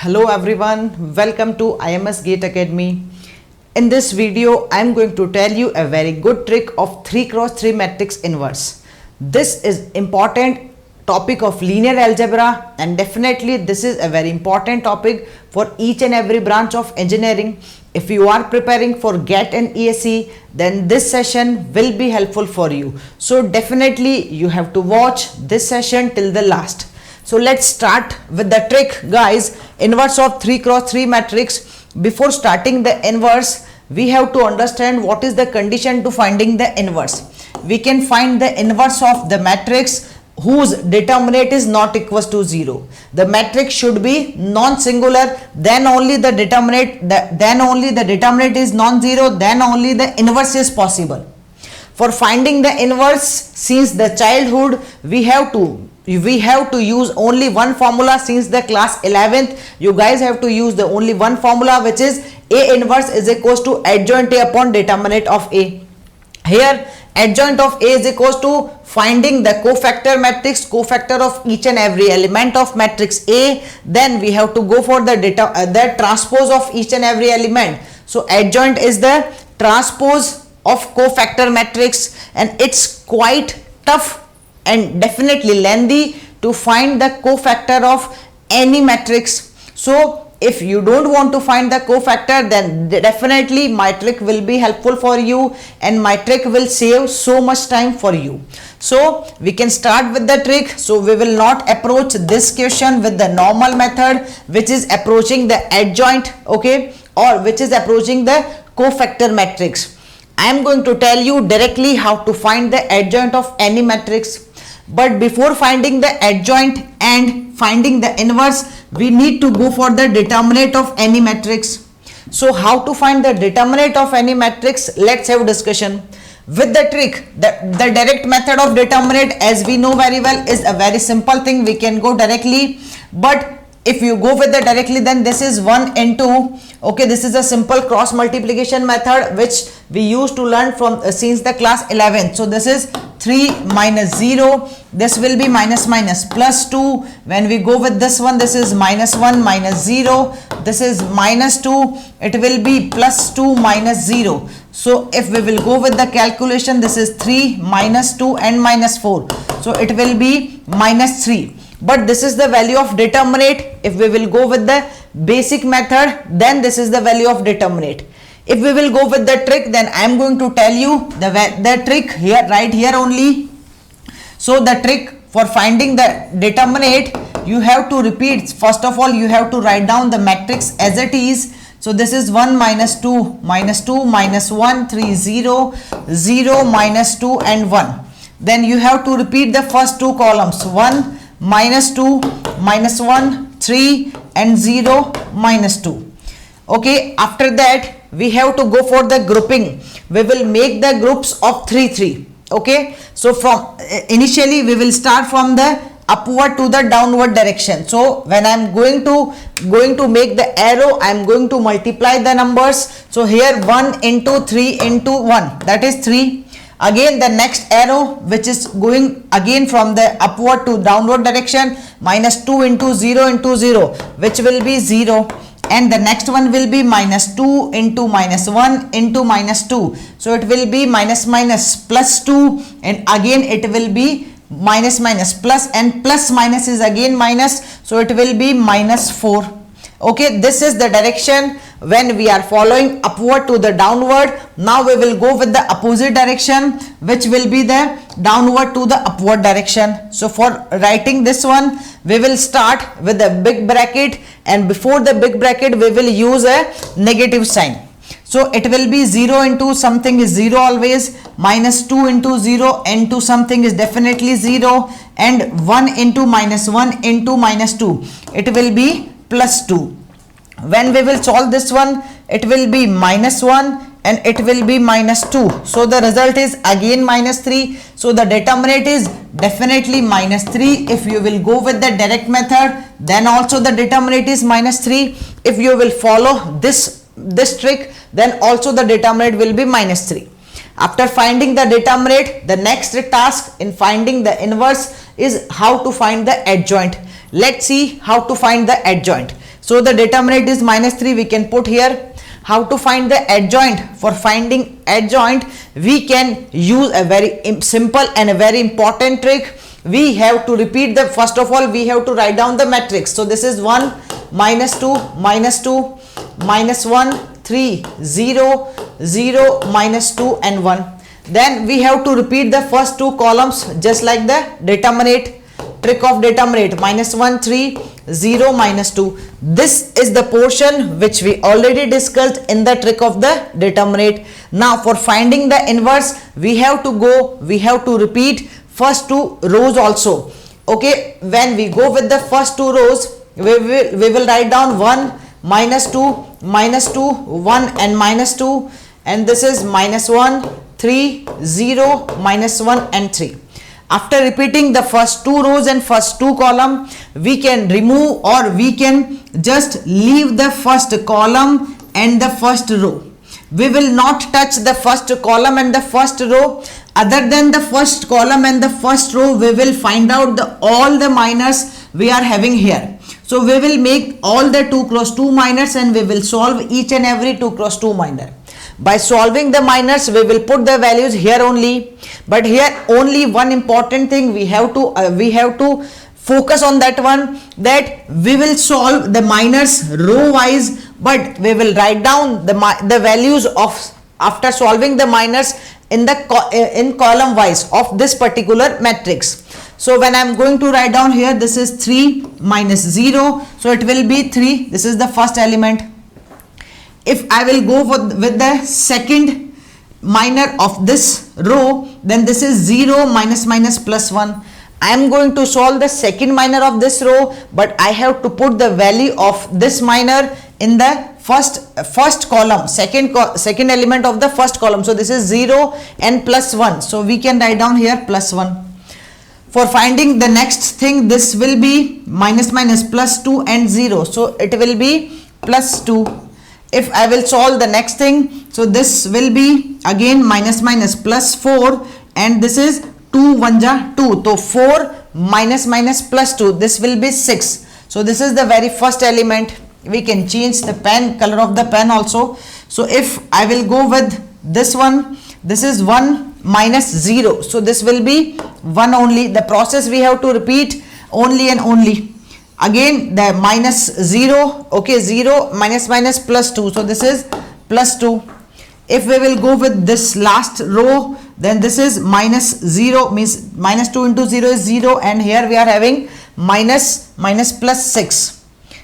Hello everyone, welcome to IMS Gate Academy. In this video, I am going to tell you a very good trick of 3x3 matrix inverse. This is important topic of linear algebra, and definitely this is a very important topic for each and every branch of engineering. If you are preparing for GATE and ESE, then this session will be helpful for you. So definitely you have to watch this session till the last. So let's start with the trick, guys. Inverse of 3x3 matrix. Before starting the inverse, we have to understand what is the condition to finding the inverse. We can find the inverse of the matrix whose determinant is not equals to 0. The matrix should be non-singular, then only the determinant is non-zero, then only the inverse is possible. For finding the inverse, since the childhood, we have to use only one formula. Since the class 11th, you guys have to use the only one formula, which is A inverse is equals to adjoint A upon determinant of A. Here adjoint of A is equals to finding the cofactor matrix, cofactor of each and every element of matrix A. Then we have to go for the transpose of each and every element. So adjoint is the transpose of cofactor matrix, and it's quite tough and definitely lengthy to find the cofactor of any matrix. So if you don't want to find the cofactor, then definitely my trick will be helpful for you, and my trick will save so much time for you. So we can start with the trick. So we will not approach this question with the normal method, which is approaching the adjoint, okay, or which is approaching the cofactor matrix. I am going to tell you directly how to find the adjoint of any matrix. But before finding the adjoint and finding the inverse, we need to go for the determinant of any matrix. So how to find the determinant of any matrix? Let's have a discussion. With the trick, the direct method of determinant, as we know very well, is a very simple thing. We can go directly, but if you go with the directly, then this is 1 into, okay, this is a simple cross multiplication method which we used to learn from since the class 11th. So this is 3 minus 0, this will be minus plus 2. When we go with this one, this is minus 1 minus 0, this is minus 2, it will be plus 2 minus 0. So if we will go with the calculation, this is 3 minus 2 and minus 4, so it will be minus 3. But this is the value of determinant. If we will go with the basic method, then this is the value of determinant. If we will go with the trick, then I am going to tell you the trick here, right here only. So the trick for finding the determinant, you have to repeat. First of all, you have to write down the matrix as it is. So this is 1 minus 2 minus 2 minus 1 3 0 0 minus 2 and 1. Then you have to repeat the first two columns, 1 minus 2 minus 1 3 and 0 minus 2. Okay, after that we have to go for the grouping. We will make the groups of 3 3. Okay, so from initially we will start from the upward to the downward direction. So when I am going to make the arrow, I am going to multiply the numbers. So here 1 into 3 into 1, that is 3. Again the next arrow, which is going again from the upward to downward direction, minus 2 into 0, which will be 0. And the next one will be minus 2 into minus 1 into minus 2. So it will be minus plus 2, and again it will be minus plus, and plus minus is again minus. So it will be minus 4. Okay, this is the direction when we are following upward to the downward. Now we will go with the opposite direction, which will be the downward to the upward direction. So for writing this one, we will start with a big bracket, and before the big bracket we will use a negative sign. So it will be 0 into something is 0 always, minus 2 into 0 into something is definitely 0, and 1 into minus 1 into minus 2, it will be plus 2. When we will solve this one, it will be minus 1 and it will be minus 2. So the result is again minus 3. So the determinant is definitely minus 3. If you will go with the direct method, then also the determinant is minus 3. If you will follow this trick, then also the determinant will be minus 3. After finding the determinant, the next task in finding the inverse is how to find the adjoint. Let's see how to find the adjoint. So the determinant is minus 3, we can put here. How to find the adjoint? For finding adjoint, we can use a very simple and a very important trick. We have to repeat the, first of all we have to write down the matrix. So this is 1 minus 2 minus 2 minus 1 3 0 0 minus 2 and 1. Then we have to repeat the first two columns just like the determinant trick of determinant, minus 1 3 0 minus 2. This is the portion which we already discussed in the trick of the determinant. Now for finding the inverse, we have to repeat first two rows also. Okay, when we go with the first two rows, we will write down 1 minus 2 minus 2 1 and minus 2, and this is minus 1 3 0 minus 1 and 3. After repeating the first two rows and first two column, we can remove or we can just leave the first column and the first row. We will not touch the first column and the first row. Other than the first column and the first row, we will find out all the minors we are having here. So we will make all the 2 cross 2 minors and we will solve each and every 2 cross 2 minor. By solving the minors, we will put the values here only. But here only one important thing we have to focus on that one, that we will solve the minors row wise, but we will write down the values of after solving the minors in column wise of this particular matrix. So when I am going to write down here, this is 3 minus 0, so it will be 3. This is the first element. If I will go with the second minor of this row, then this is 0 minus minus plus 1. I am going to solve the second minor of this row, but I have to put the value of this minor in the first column, second element of the first column. So this is 0 and plus 1. So we can write down here plus 1. For finding the next thing, this will be minus minus plus 2 and 0. So it will be plus 2. If I will solve the next thing, so this will be again minus minus plus 4, and this is 2 1 ja 2. So 4 minus minus plus 2, this will be 6. So this is the very first element. We can change the pen color of the pen also. So if I will go with this one, this is 1 minus 0. So this will be 1 only. The process we have to repeat only and only. Again the minus 0, okay, 0 minus minus plus 2. So this is plus 2. If we will go with this last row, then this is minus 0, means minus 2 into 0 is 0, and here we are having minus minus plus 6.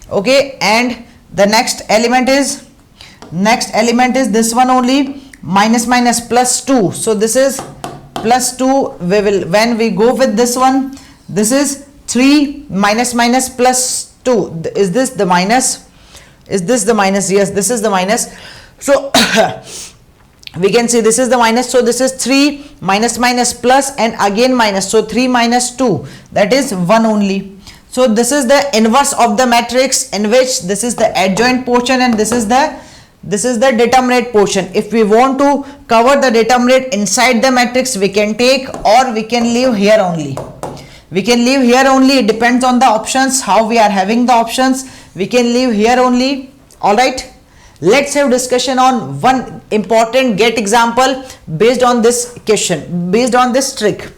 Okay, and the next element is this one only, minus minus plus 2. So this is plus 2. We will, when we go with this one, this is 3 minus minus plus 2. Is this the minus? Is this the minus? Yes, this is the minus. So we can see this is the minus. So this is 3 minus minus plus and again minus. So 3 minus 2, that is 1 only. So this is the inverse of the matrix, in which this is the adjoint portion and this is the determinant portion. If we want to cover the determinant inside the matrix, we can take, or we can leave here only. We can leave here only. It depends on the options, how we are having the options. We can leave here only. All right. Let's have discussion on one important get example based on this question, based on this trick.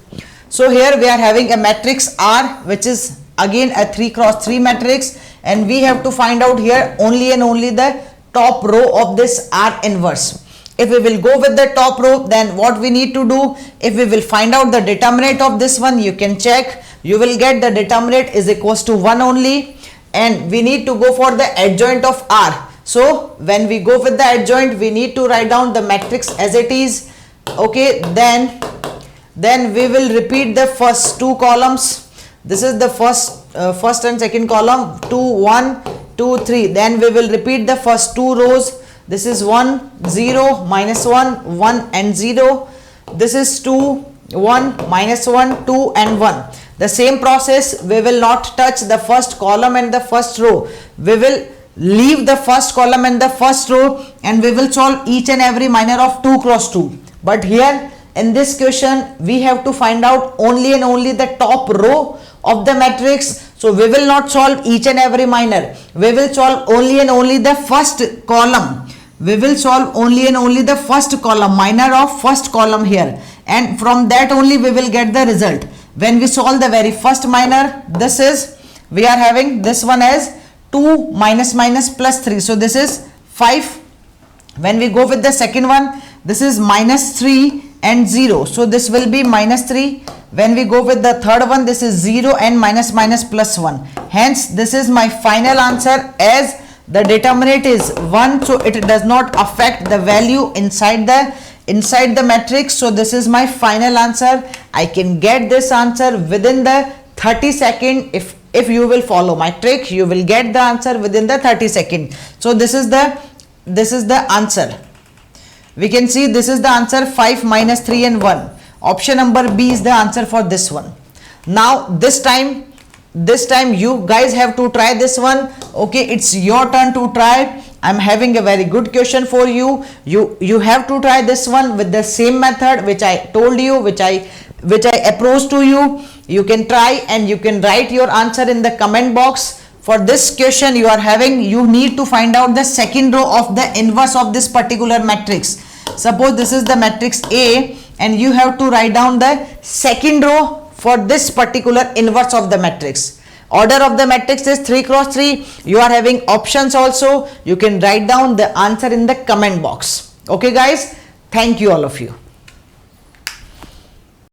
So here we are having a matrix R, which is again a 3 cross 3 matrix, and we have to find out here only and only the top row of this R inverse. If we will go with the top row, then what we need to do, if we will find out the determinant of this one, you can check, you will get the determinant is equals to 1 only, and we need to go for the adjoint of R. So when we go with the adjoint, we need to write down the matrix as it is. Okay, then we will repeat the first two columns. This is the first and second column, 2 1 2 3. Then we will repeat the first two rows. This is 1 0 minus 1 1 and 0. This is 2 1 minus 1 2 and 1. The same process, we will not touch the first column and the first row. We will leave the first column and the first row, and we will solve each and every minor of 2 cross 2. But here in this question, we have to find out only and only the top row of the matrix. So we will not solve each and every minor. We will solve only and only the first column. We will solve only and only the first column, minor of first column here, and from that only we will get the result. When we solve the very first minor, this is, we are having this one as 2 minus minus plus 3, so this is 5. When we go with the second one, this is minus 3 and 0, so this will be minus 3. When we go with the third one, this is 0 and minus minus plus 1. Hence this is my final answer, as the determinant is 1, so it does not affect the value inside the matrix. So this is my final answer. I can get this answer within the 30 second. If you will follow my trick, you will get the answer within the 30 second. So this is the answer. We can see this is the answer, 5 minus 3 and 1. Option number B is the answer for this one. Now this time you guys have to try this one. Okay, it's your turn to try. I'm having a very good question for you. You have to try this one with the same method which I told you, which I approached to you. You can try and you can write your answer in the comment box. For this question you need to find out the second row of the inverse of this particular matrix. Suppose this is the matrix A, and you have to write down the second row for this particular inverse of the matrix. Order of the matrix is 3 cross 3. You are having options also. You can write down the answer in the comment box. Okay guys, thank you all of you.